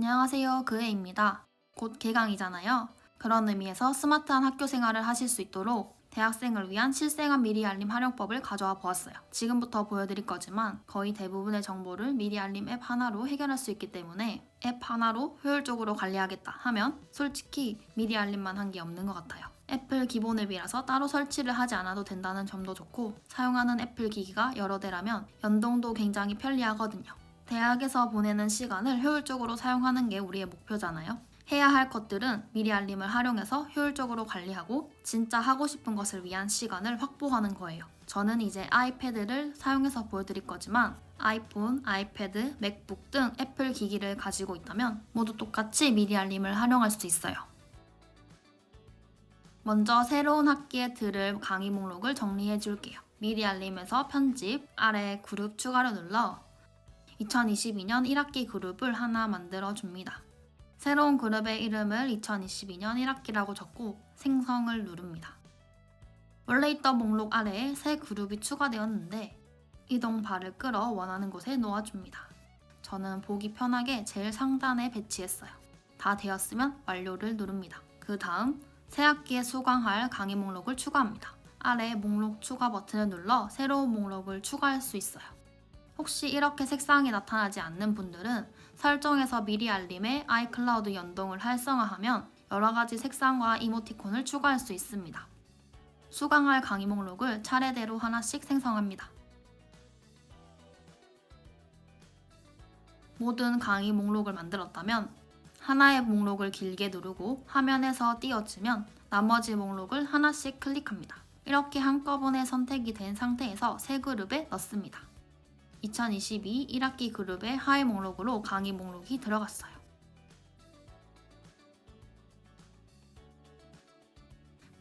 안녕하세요. 그애입니다. 곧 개강이잖아요. 그런 의미에서 스마트한 학교 생활을 하실 수 있도록 대학생을 위한 실생활 미리 알림 활용법을 가져와 보았어요. 지금부터 보여드릴 거지만 거의 대부분의 정보를 미리 알림 앱 하나로 해결할 수 있기 때문에 앱 하나로 효율적으로 관리하겠다 하면 솔직히 미리 알림만 한 게 없는 것 같아요. 애플 기본 앱이라서 따로 설치를 하지 않아도 된다는 점도 좋고 사용하는 애플 기기가 여러 대라면 연동도 굉장히 편리하거든요. 대학에서 보내는 시간을 효율적으로 사용하는 게 우리의 목표잖아요. 해야 할 것들은 미리 알림을 활용해서 효율적으로 관리하고 진짜 하고 싶은 것을 위한 시간을 확보하는 거예요. 저는 이제 아이패드를 사용해서 보여드릴 거지만 아이폰, 아이패드, 맥북 등 애플 기기를 가지고 있다면 모두 똑같이 미리 알림을 활용할 수 있어요. 먼저 새로운 학기에 들을 강의 목록을 정리해 줄게요. 미리 알림에서 편집, 아래 그룹 추가를 눌러 2022년 1학기 그룹을 하나 만들어 줍니다. 새로운 그룹의 이름을 2022년 1학기라고 적고 생성을 누릅니다. 원래 있던 목록 아래에 새 그룹이 추가되었는데 이동 바를 끌어 원하는 곳에 놓아줍니다. 저는 보기 편하게 제일 상단에 배치했어요. 다 되었으면 완료를 누릅니다. 그 다음 새 학기에 수강할 강의 목록을 추가합니다. 아래 목록 추가 버튼을 눌러 새로운 목록을 추가할 수 있어요. 혹시 이렇게 색상이 나타나지 않는 분들은 설정에서 미리 알림에 아이클라우드 연동을 활성화하면 여러가지 색상과 이모티콘을 추가할 수 있습니다. 수강할 강의 목록을 차례대로 하나씩 생성합니다. 모든 강의 목록을 만들었다면 하나의 목록을 길게 누르고 화면에서 띄워주면 나머지 목록을 하나씩 클릭합니다. 이렇게 한꺼번에 선택이 된 상태에서 새 그룹에 넣습니다. 2022 1학기 그룹의 하위 목록으로 강의 목록이 들어갔어요.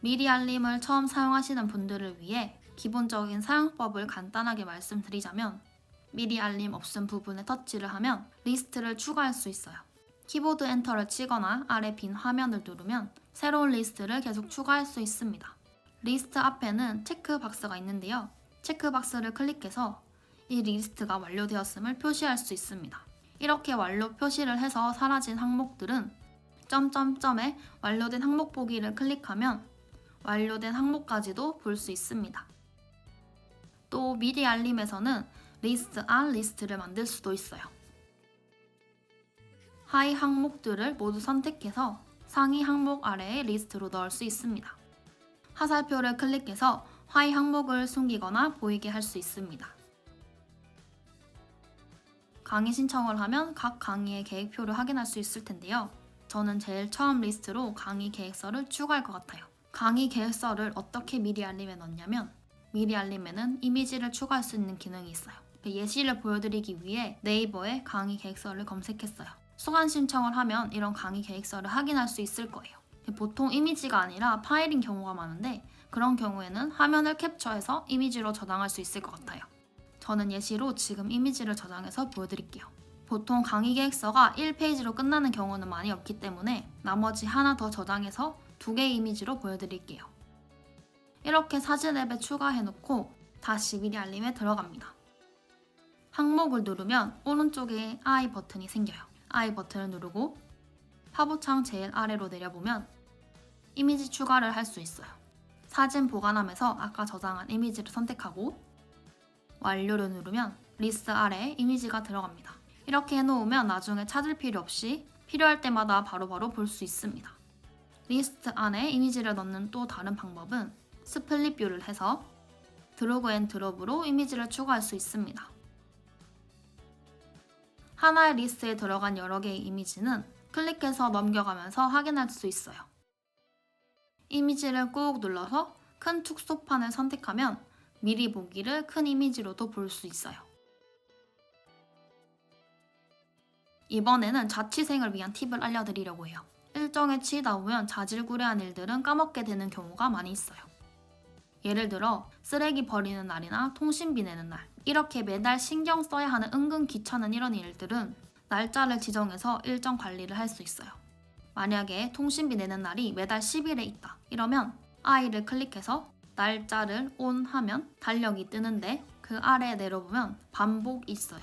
미리 알림을 처음 사용하시는 분들을 위해 기본적인 사용법을 간단하게 말씀드리자면 미리 알림 없음 부분에 터치를 하면 리스트를 추가할 수 있어요. 키보드 엔터를 치거나 아래 빈 화면을 누르면 새로운 리스트를 계속 추가할 수 있습니다. 리스트 앞에는 체크박스가 있는데요. 체크박스를 클릭해서 이 리스트가 완료되었음을 표시할 수 있습니다. 이렇게 완료 표시를 해서 사라진 항목들은 점점점에 완료된 항목 보기를 클릭하면 완료된 항목까지도 볼 수 있습니다. 또 미리 알림에서는 리스트 안 리스트를 만들 수도 있어요. 하위 항목들을 모두 선택해서 상위 항목 아래에 리스트로 넣을 수 있습니다. 화살표를 클릭해서 하위 항목을 숨기거나 보이게 할 수 있습니다. 강의 신청을 하면 각 강의의 계획표를 확인할 수 있을 텐데요. 저는 제일 처음 리스트로 강의 계획서를 추가할 것 같아요. 강의 계획서를 어떻게 미리 알림에 넣냐면 미리 알림에는 이미지를 추가할 수 있는 기능이 있어요. 예시를 보여드리기 위해 네이버에 강의 계획서를 검색했어요. 수강 신청을 하면 이런 강의 계획서를 확인할 수 있을 거예요. 보통 이미지가 아니라 파일인 경우가 많은데 그런 경우에는 화면을 캡처해서 이미지로 저장할 수 있을 것 같아요. 저는 예시로 지금 이미지를 저장해서 보여드릴게요. 보통 강의 계획서가 1페이지로 끝나는 경우는 많이 없기 때문에 나머지 하나 더 저장해서 2개의 이미지로 보여드릴게요. 이렇게 사진 앱에 추가해놓고 다시 미리 알림에 들어갑니다. 항목을 누르면 오른쪽에 I 버튼이 생겨요. I 버튼을 누르고 화보창 제일 아래로 내려보면 이미지 추가를 할 수 있어요. 사진 보관함에서 아까 저장한 이미지를 선택하고 완료를 누르면 리스트 아래에 이미지가 들어갑니다. 이렇게 해놓으면 나중에 찾을 필요 없이 필요할 때마다 바로바로 볼 수 있습니다. 리스트 안에 이미지를 넣는 또 다른 방법은 스플릿 뷰를 해서 드래그 앤 드롭으로 이미지를 추가할 수 있습니다. 하나의 리스트에 들어간 여러 개의 이미지는 클릭해서 넘겨가면서 확인할 수 있어요. 이미지를 꾹 눌러서 큰 축소판을 선택하면 미리 보기를 큰 이미지로도 볼 수 있어요. 이번에는 자취생을 위한 팁을 알려드리려고 해요. 일정에 치이다 보면 자질구레한 일들은 까먹게 되는 경우가 많이 있어요. 예를 들어 쓰레기 버리는 날이나 통신비 내는 날 이렇게 매달 신경 써야 하는 은근 귀찮은 이런 일들은 날짜를 지정해서 일정 관리를 할 수 있어요. 만약에 통신비 내는 날이 매달 10일에 있다 이러면 I를 클릭해서 날짜를 ON 하면 달력이 뜨는데 그 아래에 내려보면 반복이 있어요.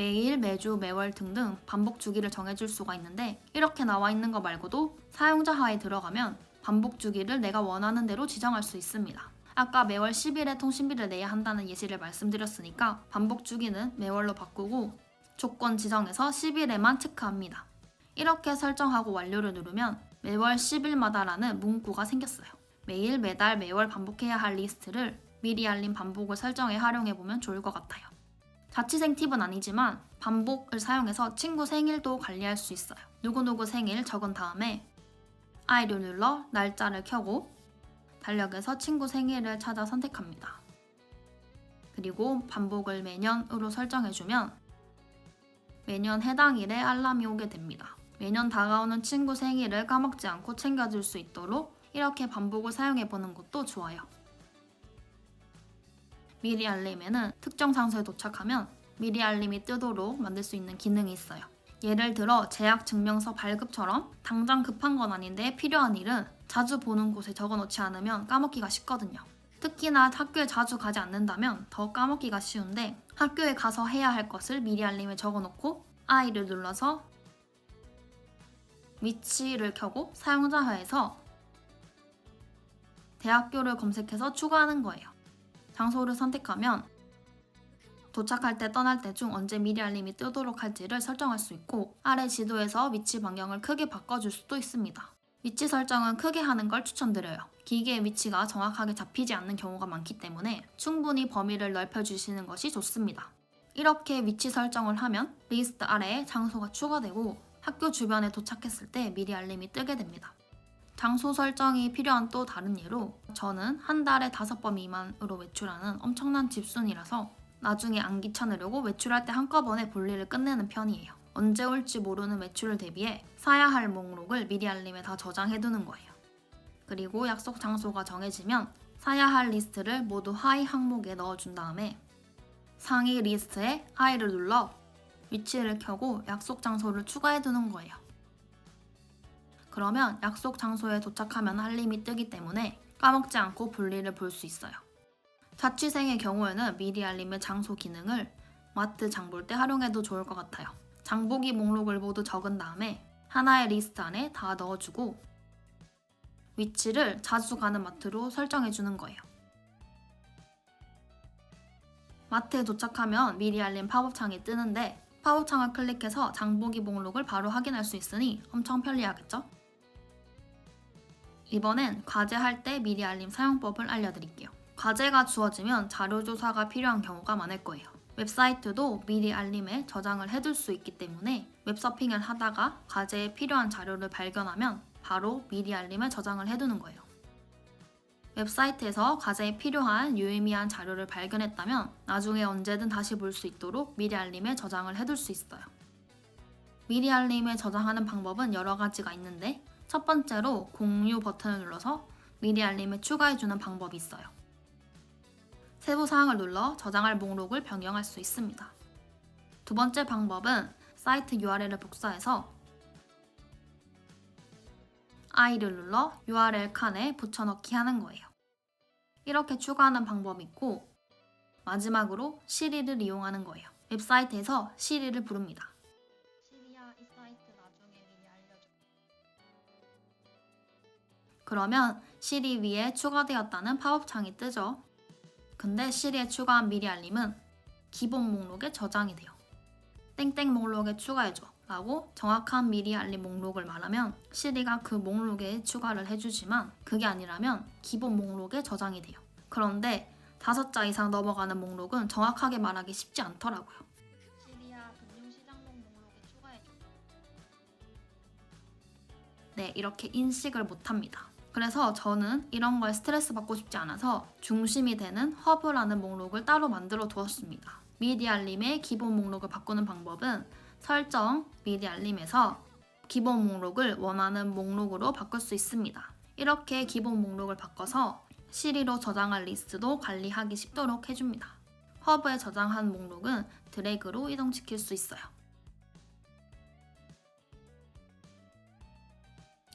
매일, 매주, 매월 등등 반복 주기를 정해줄 수가 있는데 이렇게 나와 있는 거 말고도 사용자 하에 들어가면 반복 주기를 내가 원하는 대로 지정할 수 있습니다. 아까 매월 10일에 통신비를 내야 한다는 예시를 말씀드렸으니까 반복 주기는 매월로 바꾸고 조건 지정에서 10일에만 체크합니다. 이렇게 설정하고 완료를 누르면 매월 10일마다라는 문구가 생겼어요. 매일, 매달, 매월 반복해야 할 리스트를 미리 알림 반복을 설정해 활용해보면 좋을 것 같아요. 자취생 팁은 아니지만 반복을 사용해서 친구 생일도 관리할 수 있어요. 누구누구 생일 적은 다음에 I를 눌러 날짜를 켜고 달력에서 친구 생일을 찾아 선택합니다. 그리고 반복을 매년으로 설정해주면 매년 해당 일에 알람이 오게 됩니다. 매년 다가오는 친구 생일을 까먹지 않고 챙겨줄 수 있도록 이렇게 반복을 사용해보는 것도 좋아요. 미리 알림에는 특정 장소에 도착하면 미리 알림이 뜨도록 만들 수 있는 기능이 있어요. 예를 들어 제약 증명서 발급처럼 당장 급한 건 아닌데 필요한 일은 자주 보는 곳에 적어놓지 않으면 까먹기가 쉽거든요. 특히나 학교에 자주 가지 않는다면 더 까먹기가 쉬운데 학교에 가서 해야 할 것을 미리 알림에 적어놓고 I를 눌러서 위치를 켜고 사용자화에서 대학교를 검색해서 추가하는 거예요. 장소를 선택하면 도착할 때 떠날 때 중 언제 미리 알림이 뜨도록 할지를 설정할 수 있고 아래 지도에서 위치 방향을 크게 바꿔줄 수도 있습니다. 위치 설정은 크게 하는 걸 추천드려요. 기기의 위치가 정확하게 잡히지 않는 경우가 많기 때문에 충분히 범위를 넓혀주시는 것이 좋습니다. 이렇게 위치 설정을 하면 리스트 아래에 장소가 추가되고 학교 주변에 도착했을 때 미리 알림이 뜨게 됩니다. 장소 설정이 필요한 또 다른 예로 저는 한 달에 5번 미만으로 외출하는 엄청난 집순이라서 나중에 안 귀찮으려고 외출할 때 한꺼번에 볼일을 끝내는 편이에요. 언제 올지 모르는 외출을 대비해 사야 할 목록을 미리 알림에 다 저장해두는 거예요. 그리고 약속 장소가 정해지면 사야 할 리스트를 모두 하이 항목에 넣어준 다음에 상위 리스트에 I를 눌러 위치를 켜고 약속 장소를 추가해두는 거예요. 그러면 약속 장소에 도착하면 알림이 뜨기 때문에 까먹지 않고 볼일을 볼 수 있어요. 자취생의 경우에는 미리 알림의 장소 기능을 마트 장 볼 때 활용해도 좋을 것 같아요. 장보기 목록을 모두 적은 다음에 하나의 리스트 안에 다 넣어주고 위치를 자주 가는 마트로 설정해주는 거예요. 마트에 도착하면 미리 알림 팝업창이 뜨는데 팝업창을 클릭해서 장보기 목록을 바로 확인할 수 있으니 엄청 편리하겠죠? 이번엔 과제할 때 미리 알림 사용법을 알려드릴게요. 과제가 주어지면 자료조사가 필요한 경우가 많을 거예요. 웹사이트도 미리 알림에 저장을 해둘 수 있기 때문에 웹서핑을 하다가 과제에 필요한 자료를 발견하면 바로 미리 알림에 저장을 해두는 거예요. 웹사이트에서 과제에 필요한 유의미한 자료를 발견했다면 나중에 언제든 다시 볼 수 있도록 미리 알림에 저장을 해둘 수 있어요. 미리 알림에 저장하는 방법은 여러 가지가 있는데 첫 번째로 공유 버튼을 눌러서 미리 알림에 추가해주는 방법이 있어요. 세부 사항을 눌러 저장할 목록을 변경할 수 있습니다. 두 번째 방법은 사이트 URL을 복사해서 I를 눌러 URL 칸에 붙여넣기 하는 거예요. 이렇게 추가하는 방법이 있고 마지막으로 시리를 이용하는 거예요. 웹사이트에서 시리를 부릅니다. 시리야, 이 사이트 나중에 미리 알려줘. 그러면 시리 위에 추가되었다는 팝업창이 뜨죠. 근데 시리에 추가한 미리 알림은 기본 목록에 저장이 돼요. 땡땡 목록에 추가해줘 라고 정확한 미리 알림 목록을 말하면 시리가 그 목록에 추가를 해주지만 그게 아니라면 기본 목록에 저장이 돼요. 그런데 5자 이상 넘어가는 목록은 정확하게 말하기 쉽지 않더라고요. 시리야, 금융시장목 목록에 추가해줘. 네, 이렇게 인식을 못합니다. 그래서 저는 이런 걸 스트레스 받고 싶지 않아서 중심이 되는 허브라는 목록을 따로 만들어 두었습니다. 미리 알림의 기본 목록을 바꾸는 방법은 설정, 미리 알림에서 기본 목록을 원하는 목록으로 바꿀 수 있습니다. 이렇게 기본 목록을 바꿔서 시리로 저장할 리스트도 관리하기 쉽도록 해줍니다. 허브에 저장한 목록은 드래그로 이동시킬 수 있어요.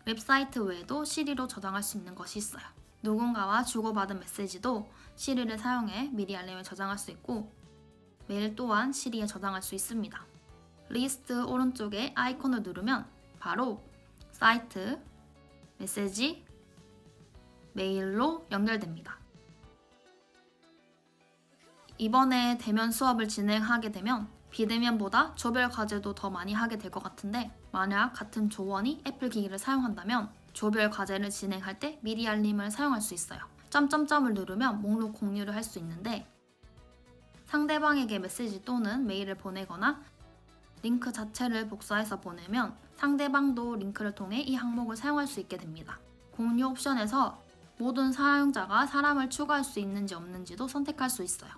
웹사이트 외에도 시리로 저장할 수 있는 것이 있어요. 누군가와 주고받은 메시지도 시리를 사용해 미리 알림에 저장할 수 있고 메일 또한 시리에 저장할 수 있습니다. 리스트 오른쪽에 아이콘을 누르면 바로 사이트, 메시지, 메일로 연결됩니다. 이번에 대면 수업을 진행하게 되면 비대면보다 조별 과제도 더 많이 하게 될 것 같은데, 만약 같은 조원이 애플 기기를 사용한다면 조별 과제를 진행할 때 미리 알림을 사용할 수 있어요. 점점점을 누르면 목록 공유를 할 수 있는데, 상대방에게 메시지 또는 메일을 보내거나 링크 자체를 복사해서 보내면 상대방도 링크를 통해 이 항목을 사용할 수 있게 됩니다. 공유 옵션에서 모든 사용자가 사람을 추가할 수 있는지 없는지도 선택할 수 있어요.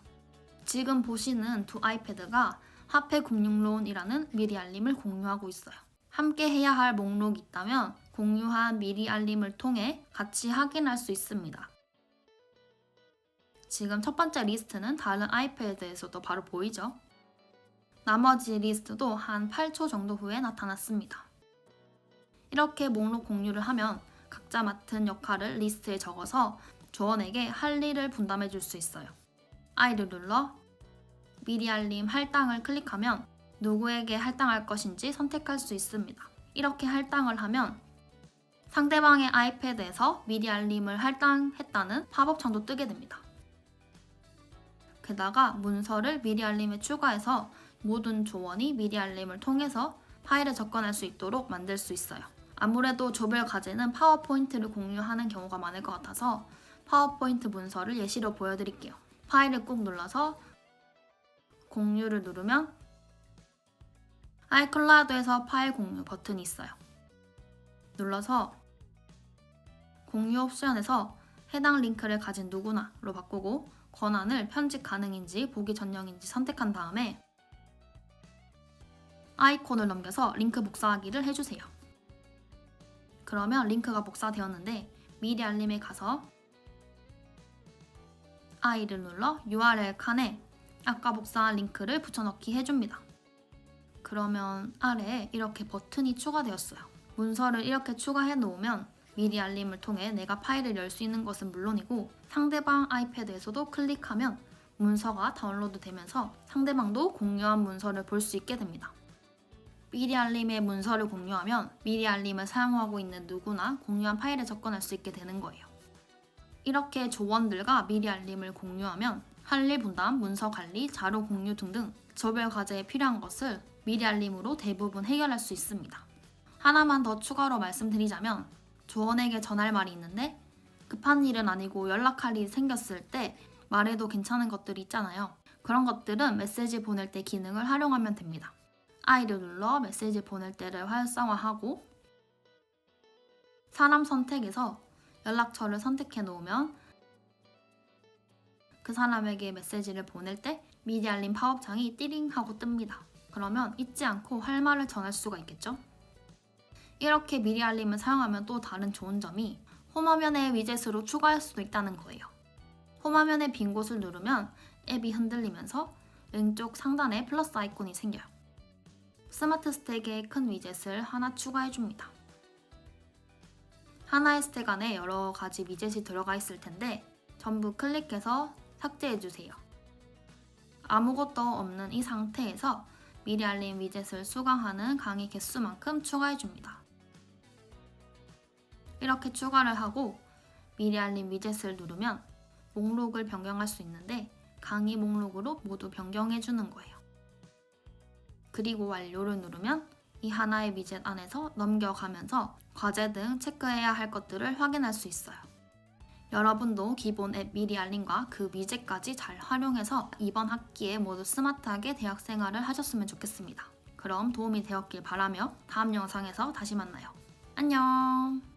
지금 보시는 두 아이패드가 화폐금융론이라는 미리 알림을 공유하고 있어요. 함께 해야 할 목록이 있다면 공유한 미리 알림을 통해 같이 확인할 수 있습니다. 지금 첫 번째 리스트는 다른 아이패드에서도 바로 보이죠? 나머지 리스트도 한 8초 정도 후에 나타났습니다. 이렇게 목록 공유를 하면 각자 맡은 역할을 리스트에 적어서 조원에게 할 일을 분담해 줄 수 있어요. I를 눌러 미리 알림 할당을 클릭하면 누구에게 할당할 것인지 선택할 수 있습니다. 이렇게 할당을 하면 상대방의 아이패드에서 미리 알림을 할당했다는 팝업 창도 뜨게 됩니다. 게다가 문서를 미리 알림에 추가해서 모든 조원이 미리 알림을 통해서 파일에 접근할 수 있도록 만들 수 있어요. 아무래도 조별 과제는 파워포인트를 공유하는 경우가 많을 것 같아서 파워포인트 문서를 예시로 보여드릴게요. 파일을 꾹 눌러서 공유를 누르면 아이클라우드에서 파일 공유 버튼이 있어요. 눌러서 공유 옵션에서 해당 링크를 가진 누구나로 바꾸고 권한을 편집 가능인지 보기 전용인지 선택한 다음에 아이콘을 넘겨서 링크 복사하기를 해주세요. 그러면 링크가 복사되었는데 미리 알림에 가서 I를 눌러 URL 칸에 아까 복사한 링크를 붙여넣기 해줍니다. 그러면 아래에 이렇게 버튼이 추가되었어요. 문서를 이렇게 추가해 놓으면 미리 알림을 통해 내가 파일을 열 수 있는 것은 물론이고 상대방 아이패드에서도 클릭하면 문서가 다운로드 되면서 상대방도 공유한 문서를 볼 수 있게 됩니다. 미리 알림에 문서를 공유하면 미리 알림을 사용하고 있는 누구나 공유한 파일에 접근할 수 있게 되는 거예요. 이렇게 조원들과 미리 알림을 공유하면 할 일 분담, 문서 관리, 자료 공유 등등 조별 과제에 필요한 것을 미리 알림으로 대부분 해결할 수 있습니다. 하나만 더 추가로 말씀드리자면 조원에게 전할 말이 있는데 급한 일은 아니고 연락할 일이 생겼을 때 말해도 괜찮은 것들이 있잖아요. 그런 것들은 메시지 보낼 때 기능을 활용하면 됩니다. I를 눌러 메시지 보낼 때를 활성화하고 사람 선택에서 연락처를 선택해 놓으면 그 사람에게 메시지를 보낼 때 미리 알림 팝업창이 띠링 하고 뜹니다. 그러면 잊지 않고 할 말을 전할 수가 있겠죠? 이렇게 미리 알림을 사용하면 또 다른 좋은 점이 홈화면에 위젯으로 추가할 수도 있다는 거예요. 홈화면의 빈 곳을 누르면 앱이 흔들리면서 왼쪽 상단에 플러스 아이콘이 생겨요. 스마트 스택에 큰 위젯을 하나 추가해줍니다. 하나의 스택 안에 여러 가지 위젯이 들어가 있을 텐데 전부 클릭해서 삭제해주세요. 아무것도 없는 이 상태에서 미리 알림 위젯을 수강하는 강의 개수만큼 추가해줍니다. 이렇게 추가를 하고 미리 알림 위젯을 누르면 목록을 변경할 수 있는데 강의 목록으로 모두 변경해주는 거예요. 그리고 완료를 누르면 이 하나의 위젯 안에서 넘겨가면서 과제 등 체크해야 할 것들을 확인할 수 있어요. 여러분도 기본 앱 미리 알림과 그 위젯까지 잘 활용해서 이번 학기에 모두 스마트하게 대학 생활을 하셨으면 좋겠습니다. 그럼 도움이 되었길 바라며 다음 영상에서 다시 만나요. 안녕!